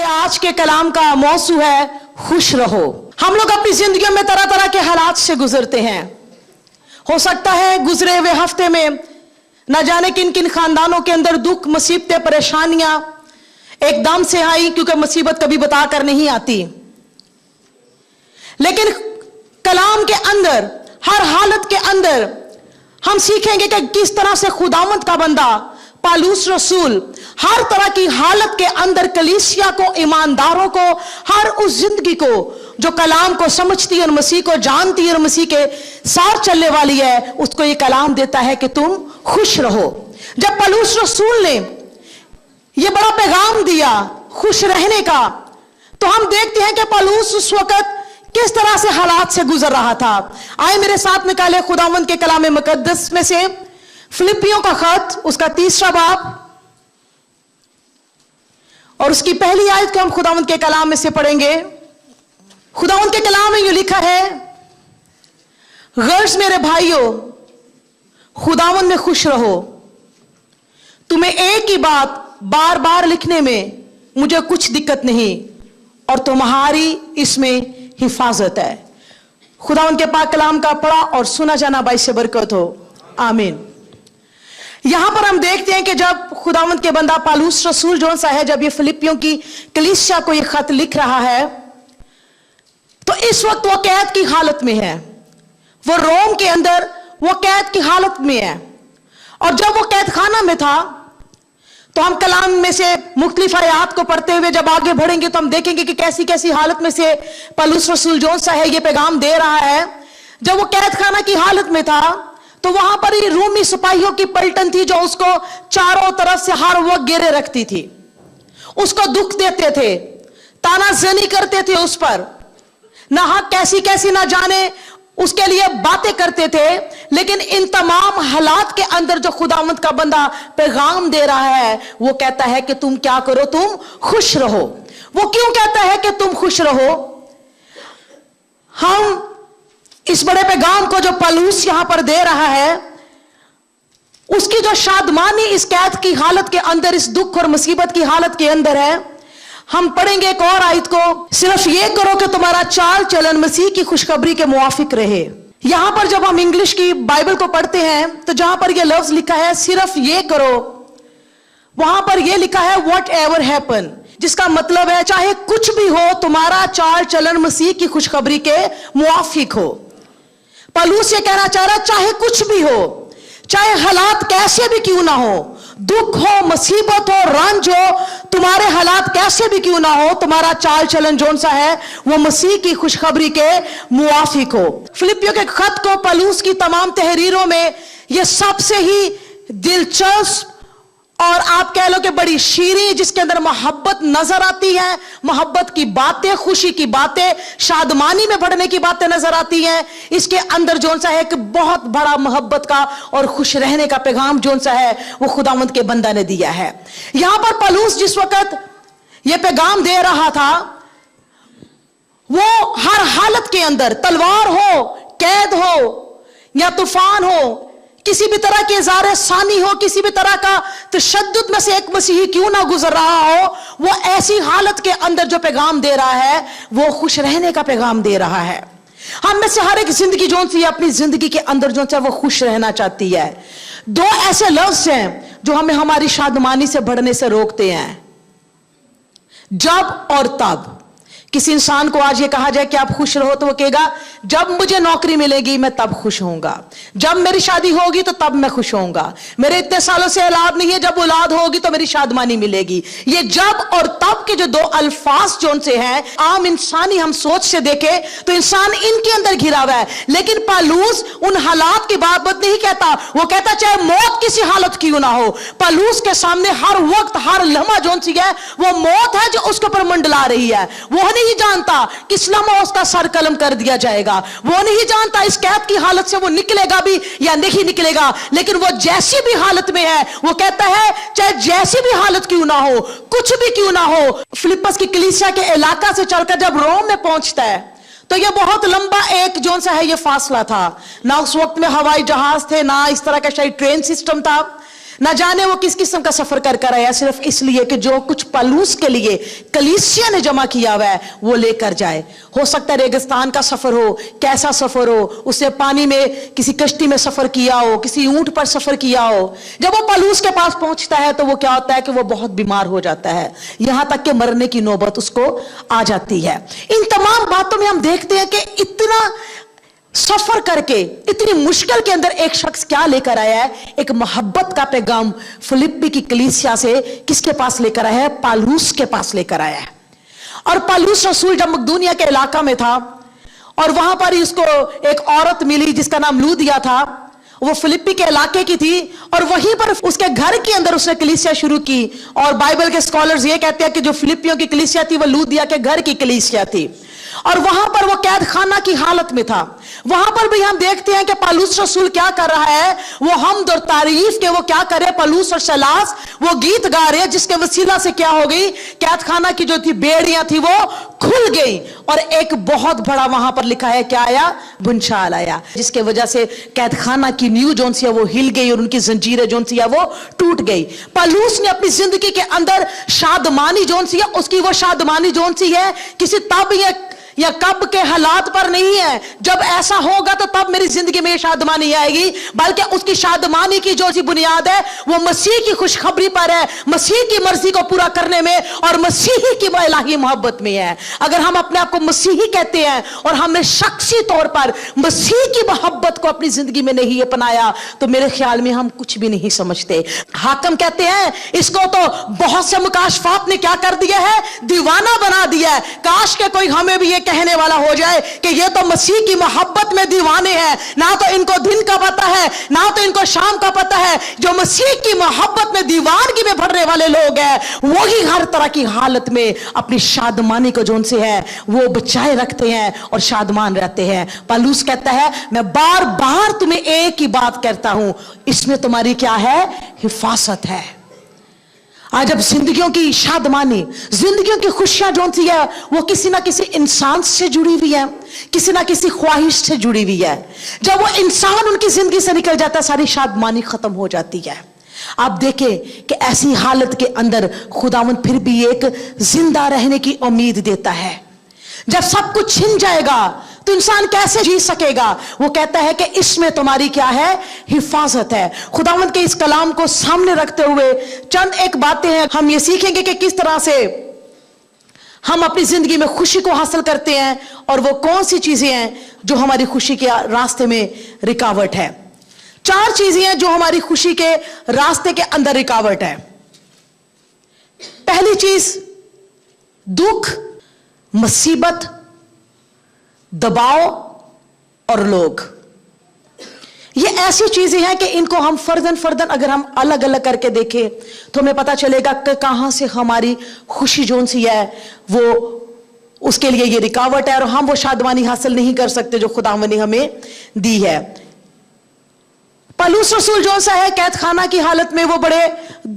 आज के कलाम का मौजू है खुश रहो। हम लोग अपनी जिंदगियों में तरह तरह के हालात से गुजरते हैं। हो सकता है गुजरे हुए हफ्ते में न जाने किन किन खानदानों के अंदर दुख, मुसीबतें, परेशानियां एकदम से आई, क्योंकि मुसीबत कभी बताकर नहीं आती। लेकिन कलाम के अंदर, हर हालत के अंदर हम सीखेंगे कि किस तरह से खुदावंद का बंदा पालूस रसूल हर तरह की हालत के अंदर कलीसिया को, ईमानदारों को, हर उस जिंदगी को जो कलाम को समझती है और मसीह को जानती है और मसीह के साथ चलने वाली है, उसको ये कलाम देता है कि तुम खुश रहो। जब पालूस रसूल ने ये बड़ा पैगाम दिया खुश रहने का, तो हम देखते हैं कि पालूस उस वक्त किस तरह से हालात से गुजर रहा था। आए मेरे साथ निकाले खुदावंद के कलाम मुकद्दस में से फिलिपियों का खत, उसका 3 बाब और उसकी पहली आयत को हम खुदावंद के कलाम में से पढ़ेंगे। खुदावंद के कलाम में यूं लिखा है, गर्ज मेरे भाइयों खुदावंद में खुश रहो। तुम्हें एक ही बात बार बार लिखने में मुझे कुछ दिक्कत नहीं और तुम्हारी इसमें हिफाजत है। खुदावंद के पाक कलाम का पढ़ा और सुना जाना बाई से बरकत हो, आमीन। यहां पर हम देखते हैं कि जब खुदावंद के बंदा पालूस रसूल जो सा है, जब ये फिलिपियों की कलीसिया को ये खत लिख रहा है, तो इस वक्त वो कैद की हालत में है। वो रोम के अंदर वो कैद की हालत में है। और जब वो कैद खाना में था, तो हम कलाम में से मुख्तलिफ आयात को पढ़ते हुए जब आगे बढ़ेंगे तो हम देखेंगे कि कैसी कैसी हालत में से पालूस रसूल जो सा है ये पैगाम दे रहा है। जब वो कैद खाना की हालत में था, तो वहां पर ही रोमी सिपाहियों की पलटन थी जो उसको चारों तरफ से हर वक्त घेरे रखती थी, उसको दुख देते थे, तानाज़नी करते थे उस पर, ना हक कैसी कैसी ना जाने उसके लिए बातें करते थे। लेकिन इन तमाम हालात के अंदर जो खुदावंद का बंदा पैगाम दे रहा है, वो कहता है कि तुम क्या करो, तुम खुश रहो। वो क्यों कहता है कि तुम खुश रहो? हम इस बड़े पैगाम को जो पालूस यहां पर दे रहा है, उसकी जो शादमानी इस कैद की हालत के अंदर, इस दुख और मुसीबत की हालत के अंदर है। हम पढ़ेंगे एक और आयत को, सिर्फ ये करो कि तुम्हारा चाल चलन मसीह की खुशखबरी के मुआफिक रहे। यहां पर जब हम इंग्लिश की बाइबल को पढ़ते हैं, तो जहां पर यह लफ्ज लिखा है सिर्फ ये करो, वहां पर यह लिखा है व्हाट एवर हैपन, जिसका मतलब है चाहे कुछ भी हो, तुम्हारा चाल चलन मसीह की खुशखबरी के मुआफिक हो। पालूस ये कहना चाह रहा, चाहे कुछ भी हो, चाहे हालात कैसे भी क्यों ना हो, दुख हो, मुसीबत हो, रंज हो, तुम्हारे हालात कैसे भी क्यों ना हो, तुम्हारा चाल चलन जोन सा है वो मसीह की खुशखबरी के मुआफिक हो। फिलिपियों के खत को पालूस की तमाम तहरीरों में यह सबसे ही दिलचस्प और आप कह लो कि बड़ी शीरी, जिसके अंदर मोहब्बत नजर आती है, मोहब्बत की बातें, खुशी की बातें, शादमानी में बढ़ने की बातें नजर आती हैं। इसके अंदर जोन सा है कि बहुत बड़ा मोहब्बत का और खुश रहने का पैगाम जोन सा है वो खुदावंद के बंदा ने दिया है। यहां पर पालूस जिस वक्त यह पैगाम दे रहा था, वो हर हालत के अंदर, तलवार हो, कैद हो या तूफान हो, किसी भी तरह के इज़ारे सानी हो, किसी भी तरह का तशद्दुद में से एक मसीही क्यों ना गुजर रहा हो, वो ऐसी हालत के अंदर जो पैगाम दे रहा है वो खुश रहने का पैगाम दे रहा है। हम में से हर एक जिंदगी जोन सी अपनी जिंदगी के अंदर जो है वो खुश रहना चाहती है। दो ऐसे लफ्ज हैं जो हमें हमारी शादमानी से बढ़ने से रोकते हैं, जब और तब। किसी इंसान को आज ये कहा जाए कि आप खुश रहो, तो वो कहेगा जब मुझे नौकरी मिलेगी मैं तब खुश होऊंगा, जब मेरी शादी होगी तो तब मैं खुश होऊंगा, मेरे इतने सालों से औलाद नहीं है, जब औलाद होगी तो मेरी शादमानी मिलेगी। ये जब और तब के जो दो अल्फाज जोन से हैं, आम इंसानी हम सोच से देखे तो इंसान इनके अंदर घिरा हुआ है। लेकिन पालूस उन हालात की बात नहीं कहता, वो कहता चाहे मौत किसी हालत क्यों ना हो, पालूस के सामने हर वक्त, हर लम्हा जोन सी है वो मौत है जो उसके ऊपर मंडला रही है। वो नहीं जानता किस लम्हा उसका सर कलम कर दिया जाएगा, वो नहीं जानता इस कैद की हालत से वो निकलेगा भी या नहीं निकलेगा। लेकिन वो जैसी भी हालत में है, वो कहता है चाहे जैसी भी हालत क्यों ना हो, कुछ भी क्यों ना हो। फिलिप्पस की कलीसिया के इलाका से चलकर जब रोम में पहुंचता है, तो यह बहुत लंबा एक जोन सा है ये फासला था। ना उस वक्त में हवाई जहाज थे, ना इस तरह का शायद ट्रेन सिस्टम था, نہ جانے وہ کس قسم کا سفر کر کر آیا, صرف اس لیے کہ جو کچھ پالوس کے لیے کلیسیا نے جمع کیا ہوا ہے وہ لے کر جائے. ہو سکتا ہے ریگستان کا سفر ہو, کیسا سفر ہو, اس نے پانی میں کسی کشتی میں سفر کیا ہو, کسی اونٹ پر سفر کیا ہو. جب وہ پالوس کے پاس پہنچتا ہے تو وہ کیا ہوتا ہے کہ وہ بہت بیمار ہو جاتا ہے, یہاں تک کہ مرنے کی نوبت اس کو آ جاتی ہے. ان تمام باتوں میں ہم دیکھتے ہیں کہ اتنا سفر کر کے اتنی مشکل کے اندر ایک شخص کیا لے کر آیا ہے, ایک محبت کا پیغام فلپی کی کلیسیا سے کس کے پاس لے کر آیا ہے, پالوس کے پاس لے کر آیا ہے. اور پالوس رسول جب مقدونیہ کے علاقہ میں تھا اور وہاں پر اس کو ایک عورت ملی جس کا نام لودیا تھا, وہ فلپی کے علاقے کی تھی اور وہیں پر اس کے گھر کے اندر اس نے کلیسیا شروع کی. اور بائبل کے اسکالرز یہ کہتے ہیں کہ جو فلپیوں کی کلیسیا تھی وہ لودیا کے گھر کی کلیسیا تھی, اور وہاں پر وہ قید خانہ کی حالت میں تھا. وہاں پر بھی ہم دیکھتے ہیں کہ پالوس رسول کیا کر رہا ہے, وہ حمد اور تعریف کے وہ کیا کرے, پالوس اور سیلاس وہ گیت گا رہے, جس کے وسیلہ سے کیا ہو گئی, قید خانہ کی جو تھی بیڑیاں تھی وہ کھل گئی اور ایک بہت بڑا وہاں پر لکھا ہے کیا آیا, بنشال آیا, جس کے وجہ سے قید خانہ کی نیو جون سی ہے وہ ہل گئی اور ان کی زنجیریں جون سی ہے وہ ٹوٹ گئی. پالوس نے اپنی زندگی کے اندر شادمانی جون سی ہے, اس کی وہ شادمانی جون سی ہے کسی تب یا کب کے حالات پر نہیں ہے, جب ایسا ہوگا تو تب میری زندگی میں یہ شادمانی آئے گی, بلکہ اس کی شادمانی کی جو سی بنیاد ہے وہ مسیح کی خوشخبری پر ہے, مسیح کی مرضی کو پورا کرنے میں اور مسیحی کی الہی محبت میں ہے. اگر ہم اپنے آپ کو مسیحی کہتے ہیں اور ہم نے شخصی طور پر مسیح کی محبت کو اپنی زندگی میں نہیں اپنایا تو میرے خیال میں ہم کچھ بھی نہیں سمجھتے. حاکم کہتے ہیں اس کو تو بہت سے مکاشفات نے کیا کر دیا ہے, دیوانہ بنا دیا ہے. کاش کہ کوئی ہمیں بھی یہ کہنے والا ہو جائے کہ یہ تو مسیح کی محبت میں دیوانے ہیں, نہ تو ان کو دن کا پتہ ہے نہ تو ان کو شام کا پتہ ہے. جو مسیح کی محبت میں دیوانگی میں بھرنے والے لوگ ہیں وہی ہر طرح کی حالت میں اپنی شادمانی کو جون سے ہے وہ بچائے رکھتے ہیں اور شادمان رہتے ہیں. پالوس کہتا ہے میں بار بار تمہیں ایک ہی بات کہتا ہوں, اس میں تمہاری کیا ہے, حفاظت ہے. آج اب زندگیوں کی شادمانی, زندگیوں کی خوشیاں جون سی ہے وہ کسی نہ کسی انسان سے جڑی ہوئی ہے, کسی نہ کسی خواہش سے جڑی ہوئی ہے. جب وہ انسان ان کی زندگی سے نکل جاتا ہے ساری شادمانی ختم ہو جاتی ہے. آپ دیکھیں کہ ایسی حالت کے اندر خداوند پھر بھی ایک زندہ رہنے کی امید دیتا ہے. جب سب کچھ چھن جائے گا تو انسان کیسے جی سکے گا, وہ کہتا ہے کہ اس میں تمہاری کیا ہے, حفاظت ہے. خداوند کے اس کلام کو سامنے رکھتے ہوئے چند ایک باتیں ہیں ہم یہ سیکھیں گے کہ کس طرح سے ہم اپنی زندگی میں خوشی کو حاصل کرتے ہیں اور وہ کون سی چیزیں ہیں جو ہماری خوشی کے راستے میں رکاوٹ ہے. 4 چیزیں ہیں جو ہماری خوشی کے راستے کے اندر رکاوٹ ہے. پہلی چیز دکھ, مصیبت, دباؤ اور لوگ. یہ ایسی چیزیں ہیں کہ ان کو ہم فردن اگر ہم الگ الگ کر کے دیکھیں تو ہمیں پتا چلے گا کہ کہاں سے ہماری خوشی جون سی ہے وہ اس کے لیے یہ رکاوٹ ہے اور ہم وہ شادمانی حاصل نہیں کر سکتے جو خداوند نے ہمیں دی ہے. پالوس رسول جون سا ہے قید خانہ کی حالت میں, وہ بڑے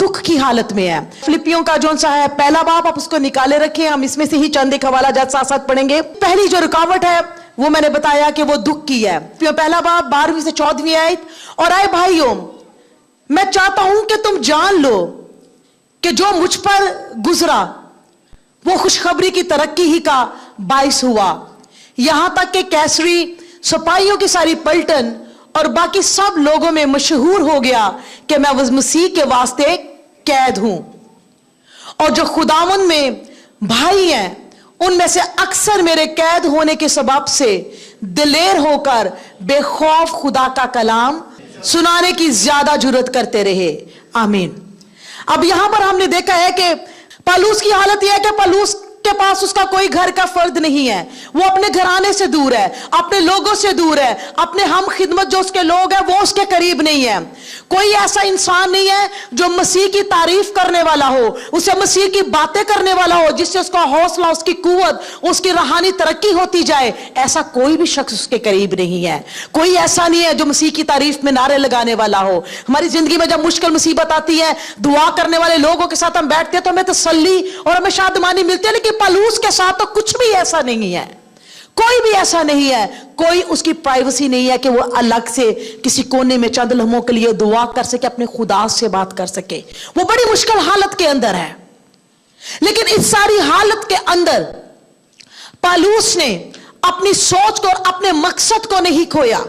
دکھ کی حالت میں ہے. فلپیوں کا جون سا ہے پہلا باب, آپ اس کو نکالے رکھیں, ہم اس میں سے ہی چند ایک حوالہ جات ساتھ ساتھ پڑھیں گے. پہلی جو رکاوٹ ہے وہ میں نے بتایا کہ وہ دکھ کی ہے. پہلا باب 12ویں سے 14ویں آیت, اور اے بھائیوں میں چاہتا ہوں کہ تم جان لو کہ جو مجھ پر گزرا وہ خوشخبری کی ترقی ہی کا باعث ہوا, یہاں تک کہ کیسری سپاہیوں کی ساری پلٹن اور باقی سب لوگوں میں مشہور ہو گیا کہ میں مسیح کے واسطے قید ہوں. اور جو خداوند میں بھائی ہیں ان میں سے اکثر میرے قید ہونے کے سبب سے دلیر ہو کر بے خوف خدا کا کلام سنانے کی زیادہ جرات کرتے رہے. آمین. اب یہاں پر ہم نے دیکھا ہے کہ پالوس کی حالت یہ ہے کہ پالوس کے پاس اس کا کوئی گھر کا فرد نہیں ہے, وہ اپنے گھرانے سے دور ہے, اپنے لوگوں سے دور ہے, اپنے ہم خدمت جو اس کے لوگ ہیں وہ اس کے قریب نہیں ہے. کوئی ایسا انسان نہیں ہے جو مسیح کی تعریف کرنے والا ہو, اسے مسیح کی باتیں کرنے والا ہو, جس سے اس کا حوصلہ, اس کی قوت, اس کی روحانی ترقی ہوتی جائے. ایسا کوئی بھی شخص اس کے قریب نہیں ہے. کوئی ایسا نہیں ہے جو مسیح کی تعریف میں نعرے لگانے والا ہو. ہماری زندگی میں جب مشکل مصیبت آتی ہے دعا کرنے والے لوگوں کے ساتھ ہم بیٹھتے ہیں تو ہمیں تسلی اور ہمیں شادمانی ملتی ہے, لیکن پالوس کے ساتھ تو کچھ بھی ایسا نہیں ہے. کوئی بھی ایسا نہیں ہے, کوئی اس کی پرائیویسی نہیں ہے کہ وہ الگ سے کسی کونے میں چند لمحوں کے لیے دعا کر سکے, اپنے خدا سے بات کر سکے. وہ بڑی مشکل حالت کے اندر ہے, لیکن اس ساری حالت کے اندر پالوس نے اپنی سوچ کو اور اپنے مقصد کو نہیں کھویا.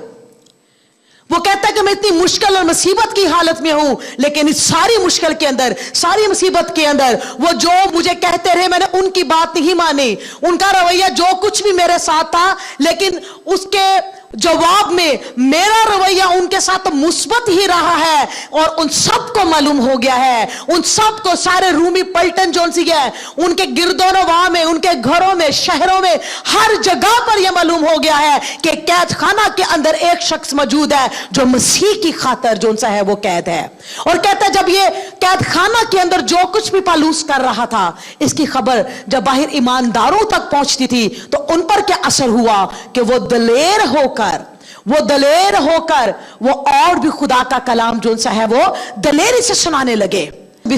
وہ کہتا ہے کہ میں اتنی مشکل اور مصیبت کی حالت میں ہوں, لیکن اس ساری مشکل کے اندر, ساری مصیبت کے اندر, وہ جو مجھے کہتے رہے میں نے ان کی بات نہیں مانی, ان کا رویہ جو کچھ بھی میرے ساتھ تھا, لیکن اس کے جواب میں میرا رویہ ان کے ساتھ مثبت ہی رہا ہے. اور ان سب کو معلوم ہو گیا ہے, ان سب کو, سارے رومی پلٹن جو سی ہے, ان کے گرد و نواح میں, ان کے گھروں میں, شہروں میں, ہر جگہ پر یہ معلوم ہو گیا ہے کہ قید خانہ کے اندر ایک شخص موجود ہے جو مسیح کی خاطر جو سا ہے وہ قید ہے. اور کہتا ہے جب یہ قید خانہ کے اندر جو کچھ بھی پالوس کر رہا تھا, اس کی خبر جب باہر ایمانداروں تک پہنچتی تھی تو ان پر کیا اثر ہوا کہ وہ دلیر ہو کر وہ اور بھی خدا کا کلام جو سا ہے وہ دلیری سے سنانے لگے.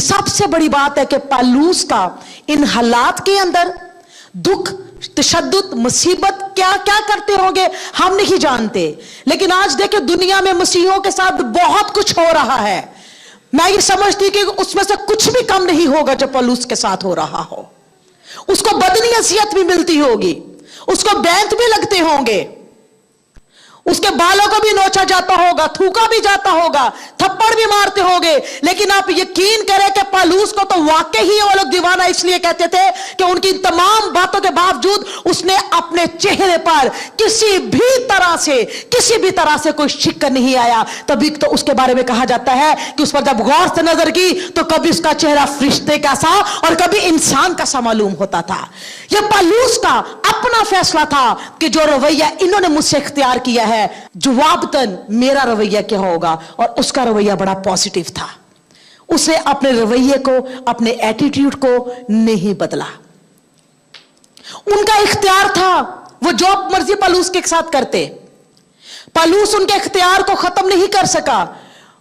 سب سے بڑی بات ہے کہ پالوس کا ان حالات کے اندر دکھ, تشدد, مصیبت کیا کیا کرتے ہوں گے ہم نہیں جانتے, لیکن آج دیکھیں دنیا میں مسیحیوں کے ساتھ بہت کچھ ہو رہا ہے. میں یہ سمجھتی کہ اس میں سے کچھ بھی کم نہیں ہوگا جو پالوس کے ساتھ ہو رہا ہو. اس کو بدنیت بھی ملتی ہوگی, اس کو بینت بھی لگتے ہوں گے, اس کے بالوں کو بھی نوچا جاتا ہوگا, تھوکا بھی جاتا ہوگا, تھپڑ بھی مارتے ہوگے, لیکن آپ یقین کریں کہ پالوس کو تو واقعی ہی وہ لوگ دیوانہ اس لیے کہتے تھے کہ ان کی تمام باتوں کے باوجود اس نے اپنے چہرے پر کسی بھی طرح سے کوئی شکر نہیں آیا. تبھی تو اس کے بارے میں کہا جاتا ہے کہ اس پر جب غور سے نظر کی تو کبھی اس کا چہرہ فرشتے کا سا اور کبھی انسان کا سا معلوم ہوتا تھا. یہ پالوس کا اپنا فیصلہ تھا کہ جو رویہ انہوں نے مجھ سے اختیار کیا ہے, جوابتاً میرا رویہ کیا ہوگا, اور اس کا رویہ بڑا پوزیٹیو تھا. اس نے اپنے رویے کو, اپنے ایٹیٹیوڈ کو نہیں بدلا. ان کا اختیار تھا, وہ جو مرضی پالوس کے ساتھ کرتے. پالوس ان کے اختیار کو ختم نہیں کر سکا.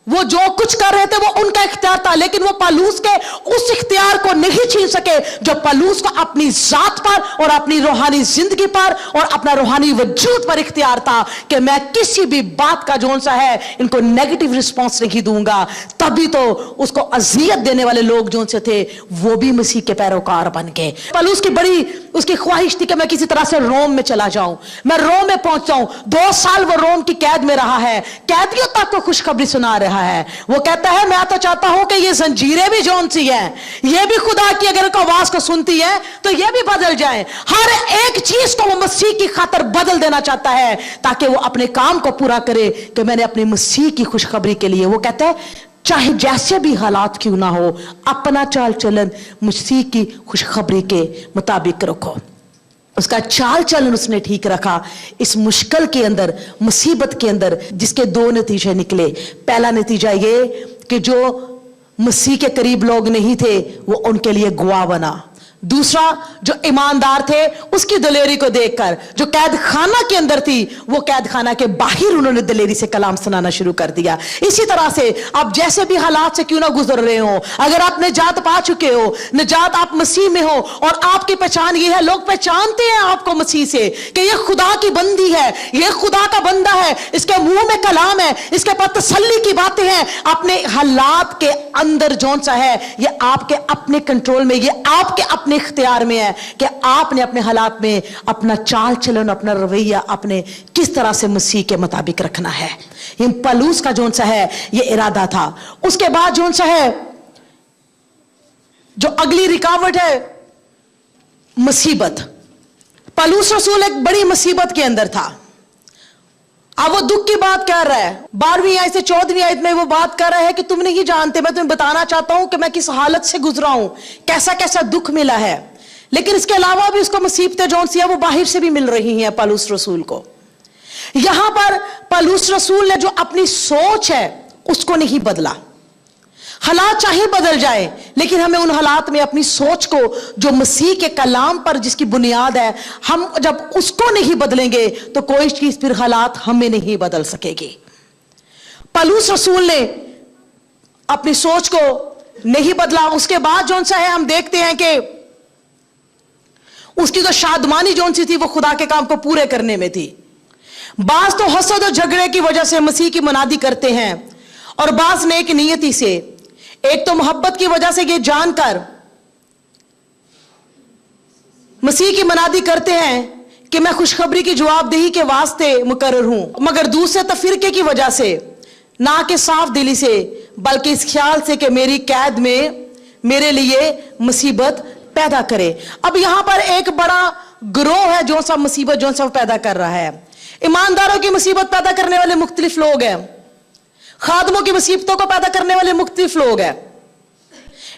وہ جو کچھ کر رہے تھے وہ ان کا اختیار تھا, لیکن وہ پالوس کے اس اختیار کو نہیں چھین سکے جو پالوس کو اپنی ذات پر اور اپنی روحانی زندگی پر اور اپنا روحانی وجود پر اختیار تھا کہ میں کسی بھی بات کا جو سا ہے ان کو نیگیٹو رسپانس نہیں دوں گا. تبھی تو اس کو اذیت دینے والے لوگ جو سے تھے وہ بھی مسیح کے پیروکار بن گئے. پالوس کی بڑی اس کی خواہش تھی کہ میں کسی طرح سے روم میں چلا جاؤں, میں روم میں پہنچ جاؤں. 2 سال وہ روم کی قید میں رہا ہے, قیدیوں تک کو خوشخبری سنا رہا ہے. وہ کہتا ہے میں تو چاہتا ہوں کہ یہ زنجیریں بھی جون سی ہیں, یہ بھی خدا کی اگر کو آواز کو سنتی ہے تو یہ بھی بدل جائیں. ہر ایک چیز کو وہ مسیح کی خاطر بدل دینا چاہتا ہے تاکہ وہ اپنے کام کو پورا کرے کہ میں نے اپنی مسیح کی خوشخبری کے لیے. وہ کہتا ہے چاہے جیسے بھی حالات کیوں نہ ہو, اپنا چال چلن مسیح کی خوشخبری کے مطابق رکھو. اس کا چال چلن اس نے ٹھیک رکھا اس مشکل کے اندر, مصیبت کے اندر, جس کے 2 نتیجے نکلے. پہلا نتیجہ یہ کہ جو مسیح کے قریب لوگ نہیں تھے وہ ان کے لیے گواہ بنا. دوسرا, جو ایماندار تھے اس کی دلیری کو دیکھ کر جو قید خانہ کے اندر تھی وہ قید خانہ کے باہر انہوں نے دلیری سے کلام سنانا شروع کر دیا. اسی طرح سے آپ جیسے بھی حالات سے کیوں نہ گزر رہے ہو, اگر آپ نجات پا چکے ہو, نجات آپ مسیح میں ہو اور آپ کی پہچان یہ ہے, لوگ پہچانتے ہیں آپ کو مسیح سے کہ یہ خدا کی بندی ہے, یہ خدا کا بندہ ہے, اس کے منہ میں کلام ہے, اس کے پاس تسلی کی باتیں ہیں. اپنے حالات کے اندر جون سا ہے یہ آپ کے اپنے کنٹرول میں, یہ آپ کے اپنے اختیار میں ہے کہ آپ نے اپنے حالات میں اپنا چال چلن, اپنا رویہ اپنے کس طرح سے مسیح کے مطابق رکھنا ہے. یہ پالوس کا جون سا ہے یہ ارادہ تھا. اس کے بعد جون سا ہے جو اگلی رکاوٹ ہے مصیبت. پالوس رسول ایک بڑی مصیبت کے اندر تھا. اب وہ دکھ کی بات کر رہا ہے. 12ویں آیت سے 14ویں آیت میں وہ بات کر رہا ہے کہ تم نہیں جانتے, میں تمہیں بتانا چاہتا ہوں کہ میں کس حالت سے گزرا ہوں, کیسا کیسا دکھ ملا ہے. لیکن اس کے علاوہ بھی اس کو مصیبتیں جون سی ہیں وہ باہر سے بھی مل رہی ہیں پالوس رسول کو. یہاں پر پالوس رسول نے جو اپنی سوچ ہے اس کو نہیں بدلا. حالات چاہے بدل جائے لیکن ہمیں ان حالات میں اپنی سوچ کو جو مسیح کے کلام پر جس کی بنیاد ہے, ہم جب اس کو نہیں بدلیں گے تو کوئی چیز پھر حالات ہمیں نہیں بدل سکے گی. پالوس رسول نے اپنی سوچ کو نہیں بدلا. اس کے بعد جون سا ہے ہم دیکھتے ہیں کہ उसकी जो शादमानी जोन सी थी वो खुदा के काम को पूरे करने में थी। बाज तो हसद और झगड़े की वजह से मसीह की मनादी करते हैं, और बाज नेक नियति से, एक तो मोहब्बत की वजह से ये जानकर मसीह की मनादी करते हैं कि मैं खुशखबरी की जवाबदेही के वास्ते मुकर्रर हूं, मगर दूसरे तफरीके की वजह से, ना कि साफ दिली से, बल्कि इस ख्याल से कि मेरी कैद में मेरे लिए मुसीबत पैदा करे। अब यहां पर एक बड़ा ग्रोह है जो सा मुसीबत जो सा पैदा कर रहा है। ईमानदारों की मुसीबत पैदा करने वाले मुख्तलिफ लोग हैं, खादमों की मुसीबतों को पैदा करने वाले मुख्तलिफ लोग हैं,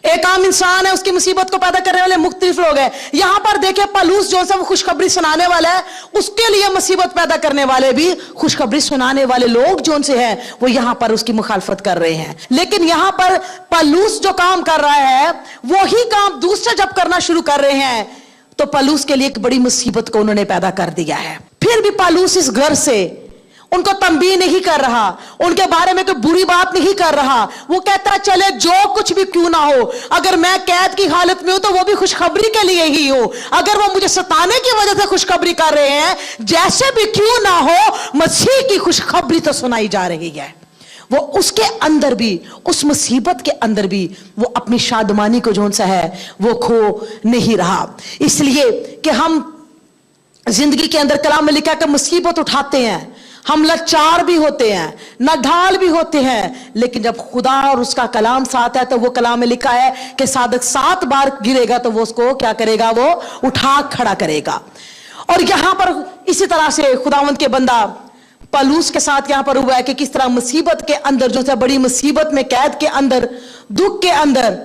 एक आम इंसान है उसकी मुसीबत को पैदा करने वाले मुख्तलिफ लोग हैं। यहां पर देखिए पलूस जो सा वो खुशखबरी सुनाने वाला है, उसके लिए मुसीबत पैदा करने वाले भी खुशखबरी सुनाने वाले लोग जो उनसे हैं वो यहां पर उसकी मुखालफत कर रहे हैं। लेकिन यहां पर पलूस जो काम कर रहा है वही काम दूसरे जब करना शुरू कर रहे हैं तो पलूस के लिए एक बड़ी मुसीबत को उन्होंने पैदा कर दिया है। फिर भी पलूस इस घर से उनको तंबीह नहीं कर रहा, उनके बारे में कोई बुरी बात नहीं कर रहा। वो कहता चले जो कुछ भी क्यों ना हो, अगर मैं कैद की हालत में हूं तो वो भी खुशखबरी के लिए ही हो, अगर वो मुझे सताने की वजह से खुशखबरी कर रहे हैं, जैसे भी क्यों ना हो मसीह की खुशखबरी तो सुनाई जा रही है। वो उसके अंदर भी, उस मुसीबत के अंदर भी वो अपनी शादमानी को जो सा है वो खो नहीं रहा। इसलिए कि हम जिंदगी के अंदर कलाम में लिखा कि मुसीबत उठाते हैं, हम लाचार भी होते हैं, नढाल भी होते हैं, लेकिन जब खुदा और उसका कलाम साथ है तो वो कलाम में लिखा है कि सादक 7 बार गिरेगा तो वो उसको क्या करेगा, वो उठा खड़ा करेगा। और यहां पर इसी तरह से खुदावंत के बंदा पलूस के साथ यहां पर हुआ है कि किस तरह मुसीबत के अंदर, जो सा बड़ी मुसीबत में, कैद के अंदर, दुख के अंदर,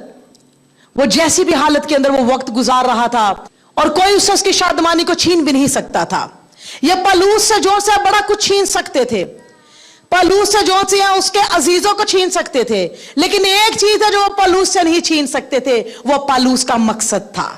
वो जैसी भी हालत के अंदर वो वक्त गुजार रहा था और कोई उससे उसकी शादमानी को छीन भी नहीं सकता था। ये पलूस से जो से बड़ा कुछ छीन सकते थे, पलूस से जो से उसके अजीजों को छीन सकते थे, लेकिन एक चीज है जो वो पलूस से नहीं छीन सकते थे, वो पलूस का मकसद था।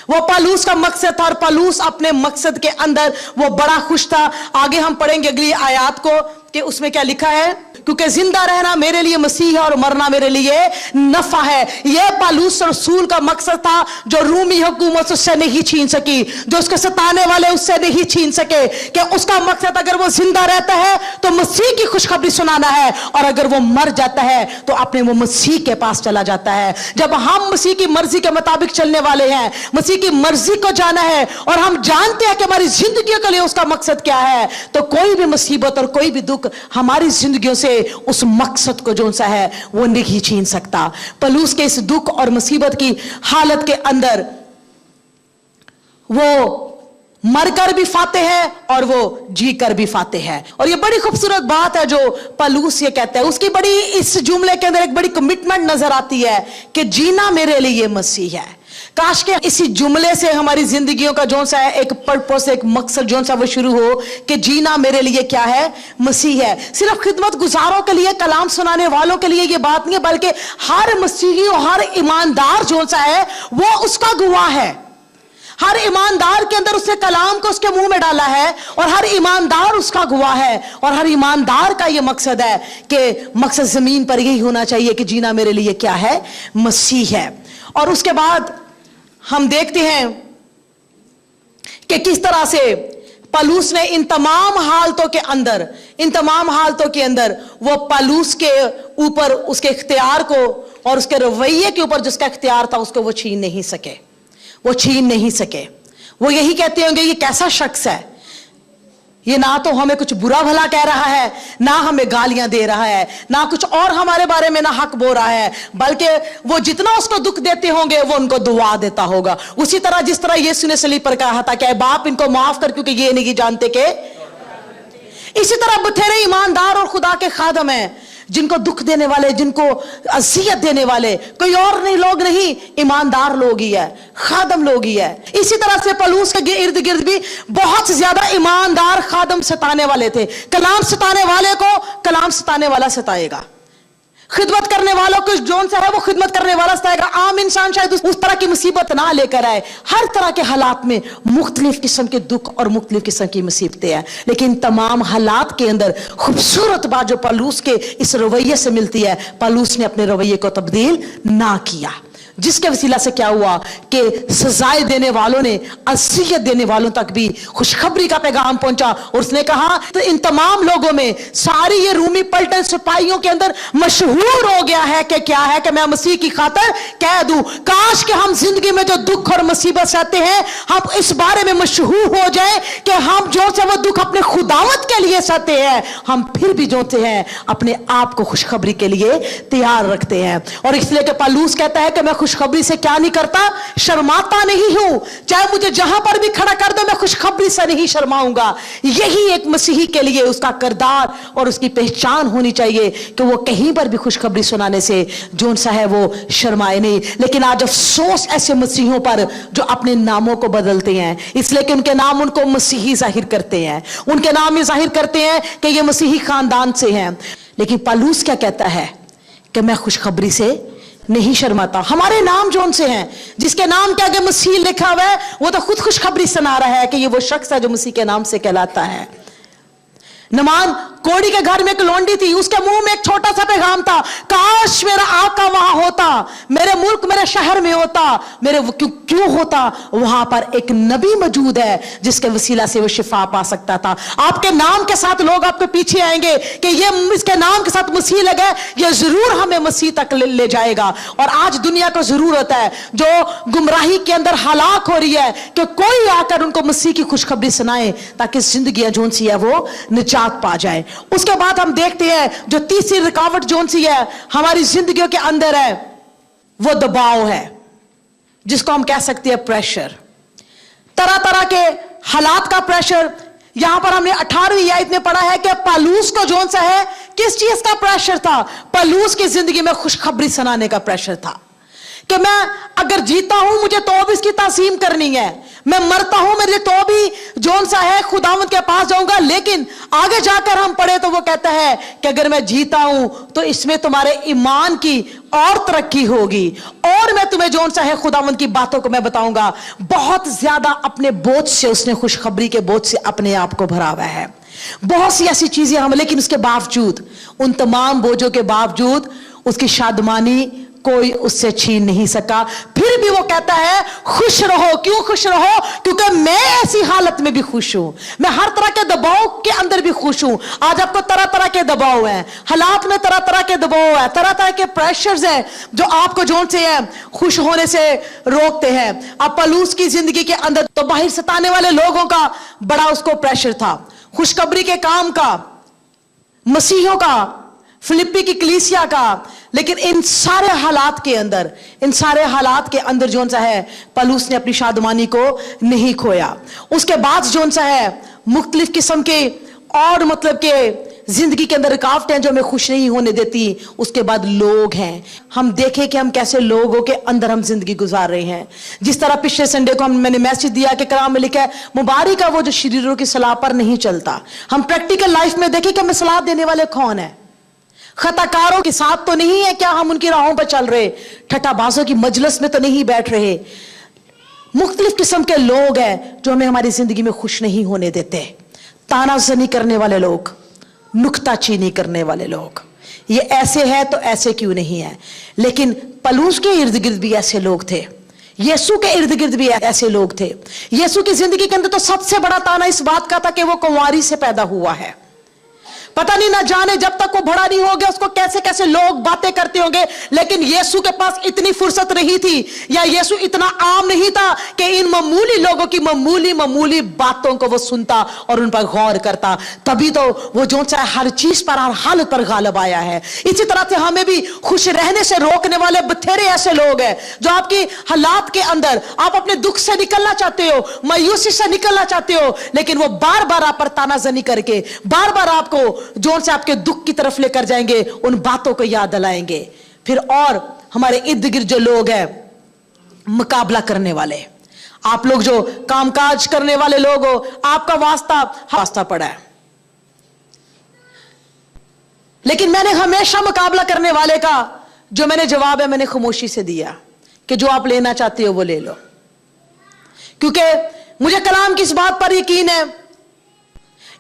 वो पलूस का मकसद था और पलूस अपने मकसद के अंदर वो बड़ा खुश था। आगे हम पढ़ेंगे अगली आयत को कि उसमें क्या लिखा है, क्योंकि जिंदा रहना मेरे लिए मसीह है और मरना मेरे लिए नफा है। यह पलूस रसूल का मकसद था जो रूमी हुकूमत उससे नहीं छीन सकी, जो उसके सताने वाले उससे नहीं छीन सके, कि उसका मकसद अगर वो जिंदा रहता है तो मसीह की खुशखबरी सुनाना है, और अगर वो मर जाता है तो अपने वो मसीह के पास चला जाता है। जब हम मसीह की मर्जी के मुताबिक चलने वाले हैं, मसीह की मर्जी को जाना है और हम जानते हैं कि हमारी जिंदगी के लिए उसका मकसद क्या है, तो कोई भी मुसीबत और कोई भी दुख हमारी जिंदगियों से उस मकसद को जो सा है वो नहीं छीन सकता। पलूस के इस दुख और मुसीबत की हालत के अंदर वो मरकर भी फाते हैं और वो जी कर भी फाते हैं। और ये बड़ी खूबसूरत बात है जो पलूस ये कहता है, उसकी बड़ी इस जुमले के अंदर एक बड़ी कमिटमेंट नजर आती है कि जीना मेरे लिए मसीह है। काश के इसी जुमले से हमारी जिंदगियों का जो सा है एक पर्पस, एक मकसद जो सा वो शुरू हो कि जीना मेरे लिए क्या है, मसीह है। सिर्फ खिदमत गुजारों के लिए, कलाम सुनाने वालों के लिए ये बात नहीं है, बल्कि हर मसीही और हर ईमानदार जो सा है वो उसका गवाह है। हर ईमानदार के अंदर उसने कलाम को उसके मुंह में डाला है और हर ईमानदार उसका गवाह है। और हर ईमानदार का यह मकसद है कि मकसद जमीन पर यही होना चाहिए कि जीना मेरे लिए क्या है, मसीह है। और उसके बाद हम देखते हैं कि किस तरह से पलूस ने इन तमाम हालतों के अंदर वो पलूस के ऊपर उसके इख्तियार को और उसके रवैये के ऊपर जिसका इख्तियार था उसको वो छीन नहीं सके। वो यही कहते होंगे ये कैसा शख्स है, ये ना तो हमें कुछ बुरा भला कह रहा है, ना हमें गालियां दे रहा है, ना कुछ और हमारे बारे में ना हक बोल रहा है, बल्कि वो जितना उसको दुख देते होंगे वो उनको दुआ देता होगा। उसी तरह जिस तरह यीशु ने सलीब पर कहा था कि बाप इनको माफ कर क्योंकि ये नहीं जानते के। इसी तरह बथेरे ईमानदार और खुदा के खादम हैं जिनको दुख देने वाले, जिनको अजियत देने वाले कोई और नहीं, लोग नहीं, ईमानदार लोग ही है, खादम लोग ही है। इसी तरह से पलूस के इर्द गिर्द भी बहुत ज्यादा ईमानदार खादम सताने वाले थे। कलाम सताने वाले को कलाम सताने वाला सताएगा, खिदमत करने वालों को जोन सा है वो खिदमत करने वाला सताएगा। आम इंसान शायद उस तरह की मुसीबत ना लेकर आए। हर तरह के हालात में मुख्तलिफ किस्म के दुख और मुख्तलिफ किस्म की मुसीबतें हैं, लेकिन तमाम हालात के अंदर खूबसूरत बात जो पलूस के इस रवैये से मिलती है, पलूस ने अपने रवैये को तब्दील ना किया। जिसके वसीला से क्या हुआ कि सजाएं देने वालों ने अज़ियत देने वालों तक भी खुशखबरी का पैगाम पहुंचा। और उसने कहा तो इन तमाम लोगों में सारी ये रूमी पलटन सिपाहियों के अंदर मशहूर हो गया है कि क्या है कि मैं मसीह की खातिर कह दूं, काश कि हम जिंदगी में जो दुख और मुसीबत सहते हैं हम इस बारे में मशहूर हो जाए कि हम जो से वो दुख अपने खुदावत के लिए सहते हैं, हम फिर भी जो हैं अपने आप को खुशखबरी के लिए तैयार रखते हैं। और इसलिए कि पौलुस कहता है कि मैं खुशखबरी से क्या नहीं करता, शर्माता नहीं हूं, चाहे मुझे जहां पर भी खड़ा कर दो मैं खुशखबरी से नहीं शर्माऊंगा। यही एक मसीही के लिए उसका किरदार और उसकी पहचान होनी चाहिए कि वो कहीं पर भी खुशखबरी सुनाने से जो सा है वो शर्माए नहीं। लेकिन आज अफसोस ऐसे मसीहियों पर जो अपने नामों को बदलते हैं, इसलिए कि उनके नाम उनको मसीही जाहिर करते हैं, उनके नाम ये जाहिर करते हैं कि ये मसीही खानदान से हैं। लेकिन पौलुस क्या कहता है कि मैं खुशखबरी से नहीं शर्माता। हमारे नाम जोन से हैं, जिसके नाम के आगे मसीह लिखा हुआ है वो तो खुद खुशखबरी सुना रहा है कि ये वो शख्स है जो मसीह के नाम से कहलाता है। नमान कोड़ी के घर में एक लौंडी थी, उसके मुंह में एक छोटा सा पैगाम था, काश मेरा आका वहां होता, मेरे मुल्क मेरे शहर में होता, मेरे क्यों होता, वहां पर एक नबी मौजूद है जिसके वसीला से वो शिफा पा सकता था। आपके नाम के साथ लोग आपके पीछे आएंगे कि ये इसके नाम के साथ मसीह लगा, ये जरूर हमें मसीह तक ले जाएगा। और आज दुनिया को जरूरत है जो गुमराही के अंदर हलाक हो रही है कि कोई आकर उनको मसीह की खुशखबरी सुनाए ताकि जिंदगी जोन सी है वो निजात पा जाए। उसके बाद हम देखते हैं जो तीसरी रुकावट जोन सी है हमारी जिंदगियों के अंदर है वो दबाव है, जिसको हम कह सकते हैं प्रेशर, तरह तरह के हालात का प्रेशर। यहां पर हमने 18वीं आयत में पढ़ा है कि पौलुस को जोन सा है किस चीज का प्रेशर था, पौलुस की जिंदगी में खुशखबरी सुनाने का प्रेशर था कि मैं अगर जीता हूं मुझे तो भी इसकी तासीम करनी है, मैं मरता हूं मेरे तो भी जोन सा है खुदावंद के पास जाऊंगा। लेकिन आगे जाकर हम पढ़े तो वो कहता है कि अगर मैं जीता हूं तो इसमें तुम्हारे ईमान की और तरक्की होगी और मैं तुम्हें जोन सा है खुदावंद की बातों को मैं बताऊंगा। बहुत ज्यादा अपने बोझ से उसने खुशखबरी के बोझ से अपने आप को भरा हुआ है, बहुत सी ऐसी चीजें हम, लेकिन उसके बावजूद उन तमाम बोझों के बावजूद उसकी शादमानी कोई उससे छीन नहीं सका। फिर भी वो कहता है खुश रहो। क्यों खुश रहो? क्योंकि मैं ऐसी हालत में भी खुश हूं, मैं हर तरह के दबाव के अंदर भी खुश हूं। आज आपको तरह तरह के दबाव हैं, हालात में तरह तरह के दबाव है, तरह तरह के प्रेशर्स हैं जो आपको जोन से है खुश होने से रोकते हैं। अब पौलुस की जिंदगी के अंदर तो बाहर सताने वाले लोगों का बड़ा उसको प्रेशर था, खुशखबरी के काम का, मसीहों का, फिलिप्पी की कलीसिया का। लेकिन इन सारे हालात के अंदर जोन सा है पौलुस ने अपनी शादमानी को नहीं खोया। उसके बाद जोन सा है मुख्तलिफ किस्म के और मतलब के जिंदगी के अंदर रुकावटें जो हमें खुश नहीं होने देती। उसके बाद लोग हैं, हम देखें कि हम कैसे लोगों के अंदर हम जिंदगी गुजार रहे हैं। जिस तरह पिछले संडे को मैंने मैसेज दिया कि कलाम में लिखा है मुबारक है वो जो शरीरों की सलाह पर नहीं चलता। हम प्रैक्टिकल लाइफ में देखें कि हमें सलाह देने वाले कौन है, खताकारों के साथ तो नहीं है क्या हम उनकी राहों पर चल रहे, ठट्ठाबाजों की मजलिस में तो नहीं बैठ रहे। मुख्तलिफ किस्म के लोग हैं जो हमें हमारी जिंदगी में खुश नहीं होने देते। तानाज़नी करने वाले लोग, नुक्ताचीनी करने वाले लोग, ये ऐसे है तो ऐसे क्यों नहीं है। लेकिन पौलुस के इर्द गिर्द भी ऐसे लोग थे, यीशु के इर्द गिर्द भी ऐसे लोग थे। यीशु की जिंदगी के अंदर तो सबसे बड़ा ताना इस बात का था कि वो कुंवारी से पैदा हुआ है। पता नहीं ना जाने जब तक वो बड़ा नहीं हो गया उसको कैसे कैसे लोग बातें करते होंगे। लेकिन यीशु के पास इतनी फुर्सत नहीं थी या यीशु इतना आम नहीं था कि इन मामूली लोगों की मामूली बातों को वो सुनता और उन पर गौर करता। तभी तो वो जो चाहे हर चीज पर, हर हालत पर गालिब आया है। इसी तरह से हमें भी खुश रहने से रोकने वाले बथेरे ऐसे लोग हैं जो आपकी हालात के अंदर आप अपने दुख से निकलना चाहते हो, मायूसी से निकलना चाहते हो, लेकिन वो बार बार आप पर तानाज़नी करके बार बार आपको जोर से आपके दुख की तरफ लेकर जाएंगे, उन बातों को याद दिलाएंगे। फिर और हमारे इर्द गिर्द जो लोग हैं मुकाबला करने वाले, आप लोग जो कामकाज करने वाले लोग हो, आपका वास्ता पड़ा है। लेकिन मैंने हमेशा मुकाबला करने वाले का जो मैंने जवाब है मैंने खामोशी से दिया कि जो आप लेना चाहते हो वो ले लो, क्योंकि मुझे कलाम की इस बात पर यकीन है।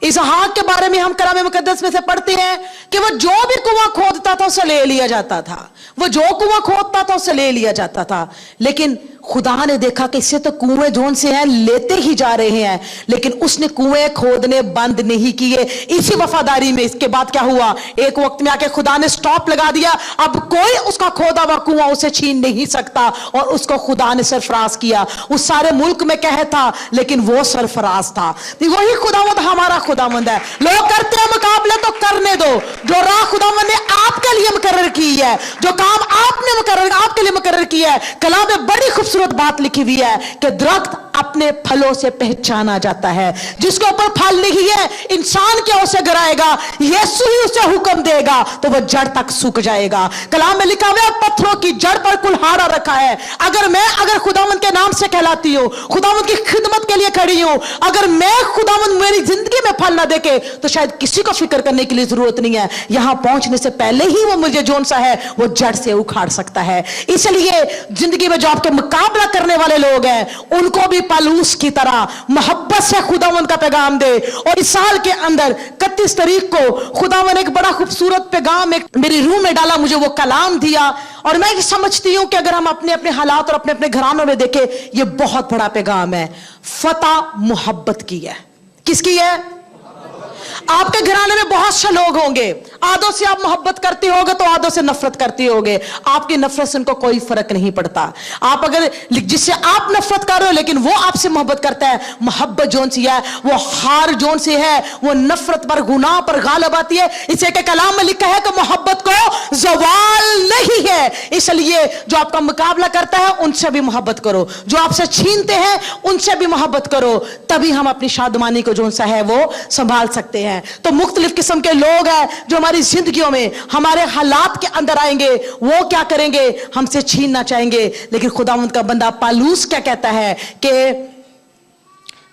इसहाक के बारे में हम कलाम मुकद्दस में से पढ़ते हैं कि वो जो भी कुआं खोदता था उसे ले लिया जाता था। वो जो कुआं खोदता था उसे ले लिया जाता था, लेकिन खुदा ने देखा कि इससे तो कुएं जोन से हैं लेते ही जा रहे हैं, लेकिन उसने कुएं खोदने बंद नहीं किए। इसी वफादारी में इसके बाद क्या हुआ, एक वक्त में आके खुदा ने स्टॉप लगा दिया। अब कोई उसका खोदा हुआ कुआं उसे छीन नहीं सकता, और उसको खुदा ने सरफराज किया। उस सारे मुल्क में कह था, लेकिन वो सरफराज था। वही खुदावंद हमारा खुदावंद है। लोग करते हैं मुकाबले तो करने दो। जो राह खुदावंद ने आपके लिए मुकर्रर की है, जो काम आपने आपके लिए मुकर्रर किया है, कलाम में बड़ी खूबसूरत बात लिखी हुई है कि दरख्त अपने फलों से पहचाना जाता है। जिसके ऊपर फल नहीं है, इंसान क्या उसे गिराएगा, यीशु ही उसे हुक्म देगा तो वह जड़ तक सूख जाएगा। कलाम में लिखा हुआ है, पत्थरों की जड़ पर कुल्हाड़ा रखा है। अगर खुदावंद के नाम से कहलाती हूं, खुदावंद की खिदमत के लिए खड़ी हूं, अगर मैं खुदावंद मेरी जिंदगी में फल ना देके, तो शायद किसी को फिक्र करने की जरूरत नहीं है। यहां पहुंचने से पहले ही वो मुझे जोन सा है वो जड़ से उखाड़ सकता है। इसलिए जिंदगी में जो आपके मुकाबला करने वाले लोग हैं, उनको भी पलूस की तरह मोहब्बत से खुदावंद का पैगाम दे। और इस साल के अंदर 31 तारीख को खुदावंद एक बड़ा खूबसूरत पैगाम मेरी रूह में डाला, मुझे वो कलाम दिया। और मैं ये समझती हूं कि अगर हम अपने अपने हालात और अपने अपने घरानों में देखें, ये बहुत बड़ा पैगाम है। फतह मोहब्बत की है। किसकी है? आपके घराने में बहुत से लोग होंगे, आधों से आप मोहब्बत करते होगे तो आधों से नफरत करते होगे। आपकी नफरत से उनको कोई फर्क नहीं पड़ता। आप अगर जिससे आप नफरत कर रहे हो लेकिन वो आपसे मोहब्बत करता है, मोहब्बत जोन सी है वो हार जोन से है, वो नफरत पर गुनाह पर गालिब आती है। इसे के कलाम में लिखा है कि मोहब्बत को जवाल नहीं है। इसलिए जो आपका मुकाबला करता है उनसे भी मोहब्बत करो, जो आपसे छीनते हैं उनसे भी मोहब्बत करो, तभी हम अपनी शादमानी को जोन सा है वो संभाल सकते हैं। तो मुख्तलिफ किस्म के लोग हैं जो हमारी जिंदगियों में हमारे हालात के अंदर आएंगे। वो क्या करेंगे? हमसे छीनना चाहेंगे। लेकिन खुदावंद का बंदा पालूस क्या कहता है कि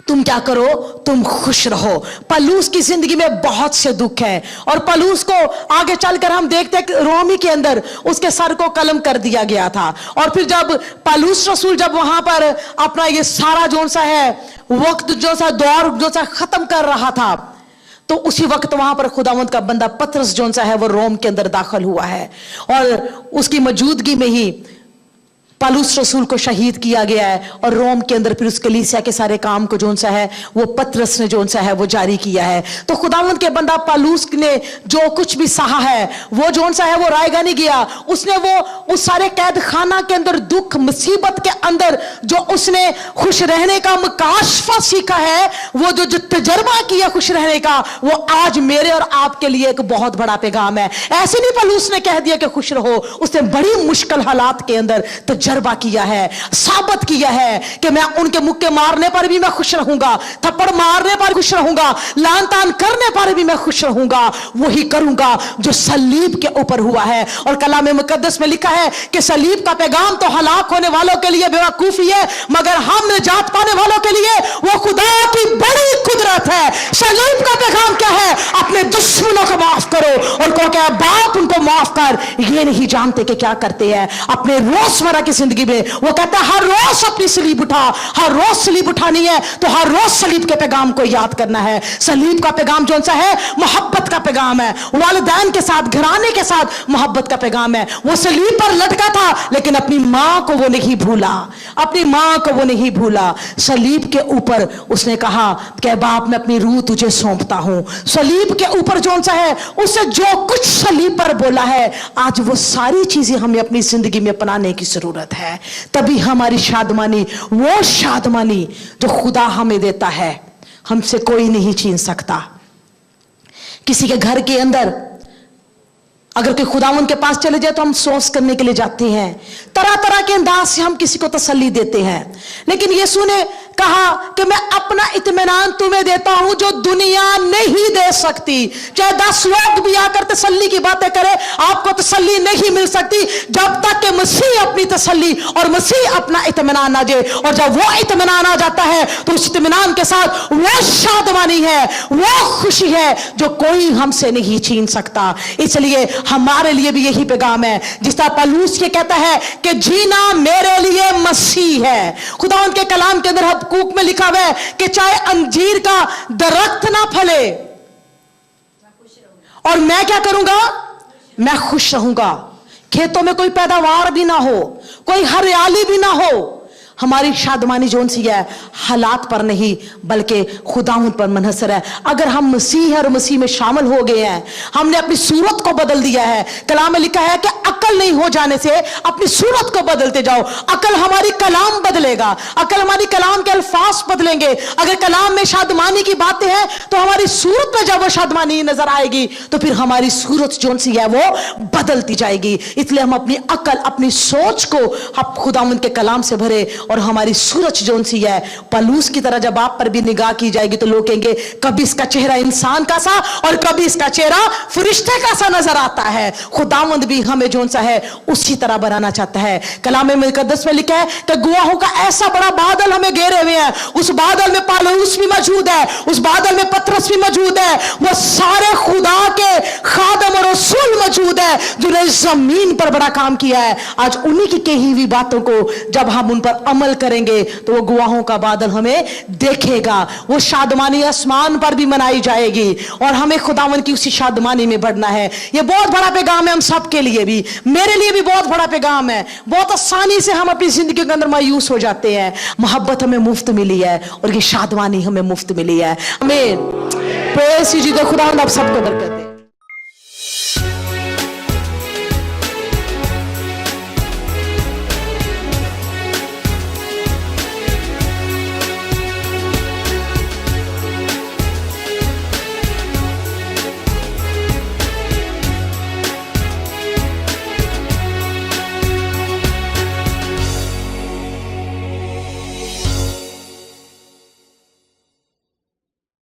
तुम क्या करो, तुम खुश रहो। पलूस की जिंदगी में बहुत से दुख है, और पलूस को आगे चलकर हम देखते हैं कि रोमी के अंदर उसके सर को कलम कर दिया गया था। और फिर जब पलूस रसूल जब वहां पर अपना ये सारा जोन सा है वक्त जो सा दौर जो सा खत्म कर रहा था, तो उसी वक्त वहां पर खुदावंद का बंदा पतरस जोन सा है वो रोम के अंदर दाखिल हुआ है, और उसकी मौजूदगी में ही पालूस रसूल को शहीद किया गया है। और रोम के अंदर फिर उस कलीसिया के सारे काम को जोन सा है वो पतरस ने जोन सा है वो जारी किया है। तो खुदावंद के बंदा पालूस ने जो कुछ भी सहा है वो जोन सा है वो रायगा नहीं गया। उसने वो उस सारे कैद खाना के अंदर दुख मुसीबत के अंदर जो उसने खुश रहने का मुकाशफा सीखा है, वो जो तजर्बा किया खुश रहने का, वो आज मेरे और आपके लिए एक बहुत बड़ा पैगाम है। ऐसे नहीं पालूस ने कह दिया कि खुश रहो, उसने बड़ी मुश्किल हालात के अंदर तजर्बा किया है, साबित किया है कि मैं उनके मुक्के मारने पर भी मैं खुश रहूंगा, थप्पड़ मारने पर खुश रहूंगा, लान तान करने पर भी मैं खुश रहूंगा। वही करूंगा जो सलीब के ऊपर हुआ है। और कलाम मुकद्दस में लिखा है कि सलीब का पैगाम तो हलाक होने वालों के लिए बेवकूफी है, मगर हम निजात पाने वालों के लिए वो खुदा की बड़ी कुदरत है। सलीब का पैगाम क्या है? अपने दुश्मनों को माफ करो, और को क्या बाप उनको माफ कर, ये नहीं जानते कि क्या करते हैं। अपने रोजमर्रा की जिंदगी में वो कहता है हर रोज अपनी सलीब उठा, हर रोज सलीब उठानी है तो हर रोज सलीब के पैगाम को याद करना है। सलीब का पैगाम जो सा है मोहब्बत का पैगाम है, वालिदैन के साथ घराने के साथ मोहब्बत का पैगाम है। वो सलीब पर लटका था लेकिन अपनी मां को वो नहीं भूला, अपनी मां को वो नहीं भूला। सलीब के ऊपर उसने कहा कि बाप मैं अपनी रूह तुझे सौंपता हूं। सलीब के ऊपर जो सा है उससे जो कुछ सलीब पर बोला है, आज वो सारी चीजें हमें अपनी जिंदगी में अपनाने की जरूरत है। तभी हमारी शादमानी, वो शादमानी जो खुदा हमें देता है, हमसे कोई नहीं छीन सकता। किसी के घर के अंदर अगर कोई खुदावंद के पास चले जाए तो हम सोच करने के लिए जाते हैं, तरह तरह के अंदाज से हम किसी को तसल्ली देते हैं। लेकिन यीशु ने कहा कि मैं अपना इत्मीनान तुम्हें देता हूं जो दुनिया नहीं दे सकती। चाहे 10 लोग भी आकर तसल्ली की बातें करें, आपको तसल्ली नहीं मिल सकती जब तक कि मसीह अपनी तसल्ली और मसीह अपना इत्मीनान ना दे। और जब वो इत्मीनान आ जाता है तो उस इत्मीनान के साथ वो शादमानी है, वो खुशी है जो कोई हमसे नहीं छीन सकता। इसलिए हमारे लिए भी यही पैगाम है, जिस तरह पलूस ये कहता है कि जीना मेरे लिए मसीह है। खुदा उनके कलाम के अंदर हबकूक में लिखा हुआ है कि चाहे अंजीर का दरख्त ना फले और मैं क्या करूंगा, मैं खुश रहूंगा। खेतों में कोई पैदावार भी ना हो, कोई हरियाली भी ना हो, हमारी शादमानी जोन सी है हालात पर नहीं बल्कि खुदावंद पर मुनहसर है। अगर हम मसीह और मसीह में शामिल हो गए हैं, हमने अपनी सूरत को बदल दिया है। कलाम में लिखा है कि अकल नहीं हो जाने से अपनी सूरत को बदलते जाओ। अकल हमारी कलाम बदलेगा, अकल हमारी कलाम के अल्फाज बदलेंगे। अगर कलाम में शादमानी की बातें हैं तो हमारी सूरत में जब वो शादमानी नजर आएगी तो फिर हमारी सूरत जोन सी है वो बदलती जाएगी। इसलिए हम अपनी अकल, अपनी सोच को हम खुदावंद के कलाम से भरे और हमारी सूरज जोन सी है पलूस की तरह जब आप पर भी निगाह की जाएगी तो लोग कहेंगे कभी इसका चेहरा इंसान का सा और कभी इसका चेहरा फरिश्ते का सा नजर आता है। खुदावंद भी हमें जोन सा है उसी तरह बनाना चाहता है। कलाम मुकद्दस में लिखा है कि गवाहों का ऐसा बड़ा बादल हमें घेरे हुए हैं, उस बादल में पलूस भी मौजूद है, उस बादल में पतरस भी मौजूद है, वो सारे खुदा के खादम और रसूल मौजूद है जिन्होंने जमीन पर बड़ा काम किया है। आज उन्हीं की कही हुई बातों को जब हम उन पर अमल करेंगे तो वो गवाहों का बादल हमें देखेगा। वो शादमानी आसमान पर भी मनाई जाएगी और हमें खुदावन की उसी शादमानी में बढ़ना है। ये बहुत बड़ा पैगाम है हम सब के लिए भी, मेरे लिए भी बहुत बड़ा पैगाम है। बहुत आसानी से हम अपनी जिंदगी के अंदर मायूस हो जाते हैं। मोहब्बत हमें मुफ्त मिली है और ये शादमानी हमें मुफ्त मिली है। आमीन। प्रेज़ कीजिए खुदावंद आप सबको बरकत